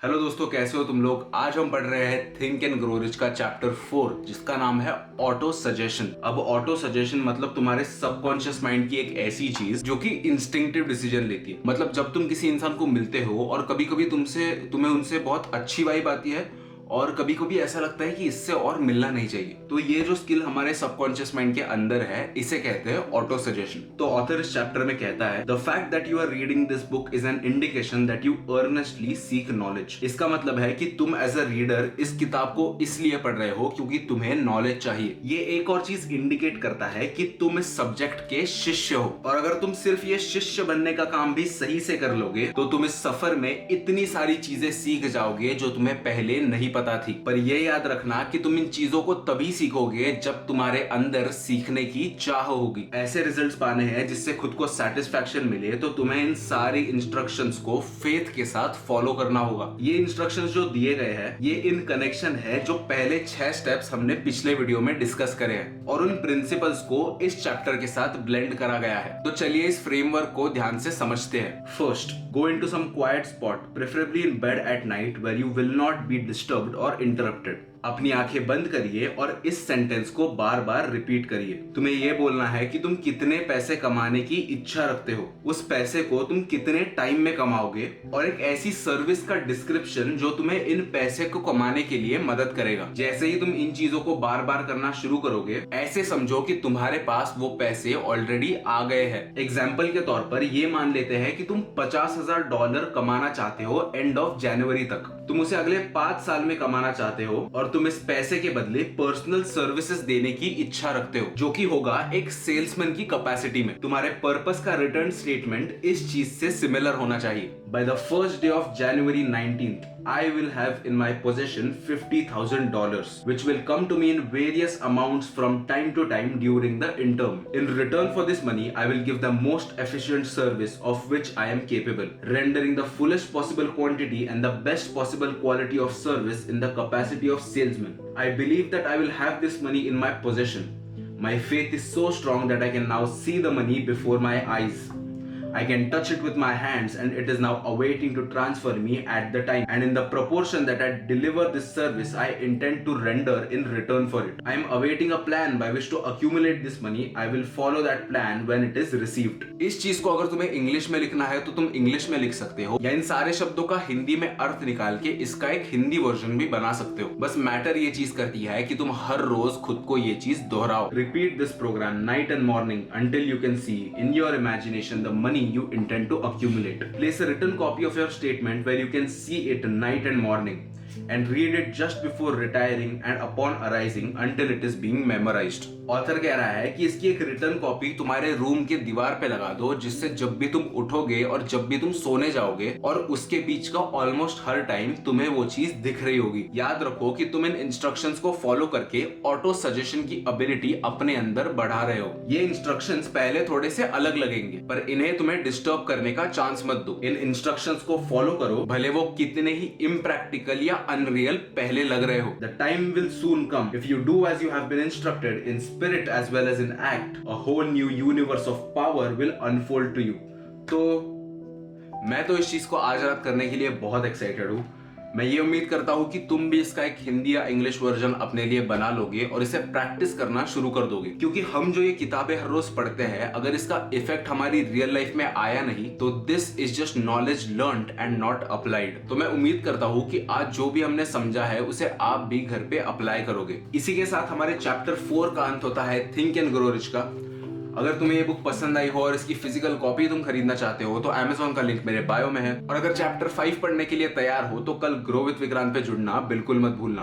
Hello दोस्तों, कैसे हो तुम लोग। आज हम पढ़ रहे हैं थिंक एंड ग्रो रिच का चैप्टर 4 जिसका नाम है ऑटो सजेशन। अब ऑटो सजेशन मतलब तुम्हारे सबकॉन्शियस माइंड की एक ऐसी चीज जो कि इंस्टिंक्टिव डिसीजन लेती है। मतलब जब तुम किसी इंसान को मिलते हो और कभी कभी तुम्हें उनसे बहुत अच्छी वाइब आती है और कभी कभी ऐसा लगता है कि इससे और मिलना नहीं चाहिए, तो ये जो स्किल हमारे सबकॉन्शियस माइंड के अंदर है इसे कहते हैं ऑटो सजेशन। तो ऑथर इस चैप्टर में कहता है the fact that you are reading this book is an indication that you earnestly seek knowledge. इसका मतलब है कि तुम एज अ रीडर इस किताब को इसलिए पढ़ रहे हो क्योंकि तुम्हें नॉलेज चाहिए। ये एक और चीज इंडिकेट करता है कि तुम इस सब्जेक्ट के शिष्य हो, और अगर तुम सिर्फ ये शिष्य बनने का काम भी सही से कर लोगे तो तुम इस सफर में इतनी सारी चीजें सीख जाओगे जो तुम्हें पहले नहीं पता थी। पर यह याद रखना कि तुम इन चीजों को तभी सीखोगे जब तुम्हारे अंदर सीखने की चाह होगी। ऐसे रिजल्ट्स पाने हैं जिससे खुद को सेटिस्फैक्शन मिले तो तुम्हें इन सारी इंस्ट्रक्शंस को फेथ के साथ फॉलो करना होगा। ये इंस्ट्रक्शंस जो दिए गए हैं ये इन कनेक्शन है जो पहले 6 स्टेप्स हमने पिछले वीडियो में डिस्कस करे हैं और उन प्रिंसिपल्स को इस चैप्टर के साथ ब्लेंड करा गया है। तो चलिए इस फ्रेमवर्क को ध्यान से समझते हैं। First, go into some quiet spot, preferably in bed at night where you will not be disturbed और इंटरप्टेड। अपनी आंखें बंद करिए और इस सेंटेंस को बार बार रिपीट करिए। तुम्हें यह बोलना है कि तुम कितने पैसे कमाने की इच्छा रखते हो, उस पैसे को तुम कितने टाइम में कमाओगे और एक ऐसी सर्विस का डिस्क्रिप्शन जो तुम्हें इन पैसे को कमाने के लिए मदद करेगा। जैसे ही तुम इन चीजों को बार बार करना शुरू करोगे ऐसे समझो कि तुम्हारे पास वो पैसे ऑलरेडी आ गए हैं। एग्जाम्पल के तौर पर ये मान लेते हैं कि तुम $50,000 कमाना चाहते हो एंड ऑफ जनवरी तक। तुम उसे अगले 5 साल में कमाना चाहते हो और तुम इस पैसे के बदले पर्सनल सर्विसेज देने की इच्छा रखते हो जो कि होगा एक सेल्समैन की कैपेसिटी में। तुम्हारे पर्पस का रिटर्न स्टेटमेंट इस चीज से सिमिलर होना चाहिए। By the first day of January 19th I will have in my possession $50,000 which will come to me in various amounts from time to time during the interim. In return for this money, I will give the most efficient service of which I am capable, rendering the fullest possible quantity and the best possible quality of service in the capacity of salesman. I believe that I will have this money in my possession. My faith is so strong that I can now see the money before my eyes. I can touch it with my hands and it is now awaiting to transfer me at the time, and in the proportion that I deliver this service I intend to render in return for it. I am awaiting a plan by which to accumulate this money. I will follow that plan when it is received. इस चीज को अगर तुम्हें English में लिखना है तो तुम इंग्लिश में लिख सकते हो या इन सारे शब्दों का हिंदी में अर्थ निकाल के इसका एक हिंदी वर्जन भी बना सकते हो। बस मैटर ये चीज करती है कि तुम हर रोज खुद को ये चीज दोहराओ। Repeat this program night and morning until you can see in your imagination the money you intend to accumulate. Place a written copy of your statement where you can see it night and morning and read it just before retiring and upon arising until it is being memorized. Author कह रहा है कि इसकी एक return copy तुम्हारे room के दीवार पे लगा दो जिससे जब भी तुम उठोगे और जब भी तुम सोने जाओगे और उसके बीच का ऑलमोस्ट हर टाइम तुम्हें वो चीज दिख रही होगी। याद रखो कि तुम इन इंस्ट्रक्शंस को फॉलो करके ऑटो सजेशन की एबिलिटी अपने अंदर बढ़ा रहे हो। ये इंस्ट्रक्शंस पहले थोड़े से अलग लगेंगे पर इन्हें तुम्हें डिस्टर्ब करने का चांस मत दो। इन इंस्ट्रक्शंस को फॉलो करो भले वो कितने ही इम्प्रैक्टिकल या अनरियल पहले लग रहे हो। The time will soon come if you do as you have been instructed in spirit as well as in act. A whole new universe of power will unfold to you. तो मैं तो इस चीज को आज रात करने के लिए बहुत एक्साइटेड हूँ। मैं ये उम्मीद करता हूँ कि तुम भी इसका एक हिंदी या इंग्लिश वर्जन अपने लिए बना लोगे और इसे प्रैक्टिस करना शुरू कर दोगे, क्योंकि हम जो ये किताबें हर रोज पढ़ते हैं अगर इसका इफेक्ट हमारी रियल लाइफ में आया नहीं तो this is just knowledge learned and not applied. तो मैं उम्मीद करता हूँ कि आज जो भी हमने समझा है उसे आप भी घर पे अप्लाई करोगे। इसी के साथ हमारे चैप्टर 4 का अंत होता है थिंक एंड ग्रो रिच का। अगर तुम्हें ये बुक पसंद आई हो और इसकी फिजिकल कॉपी तुम खरीदना चाहते हो तो Amazon का लिंक मेरे बायो में है। और अगर चैप्टर 5 पढ़ने के लिए तैयार हो तो कल ग्रो विद विक्रांत पे जुड़ना बिल्कुल मत भूलना।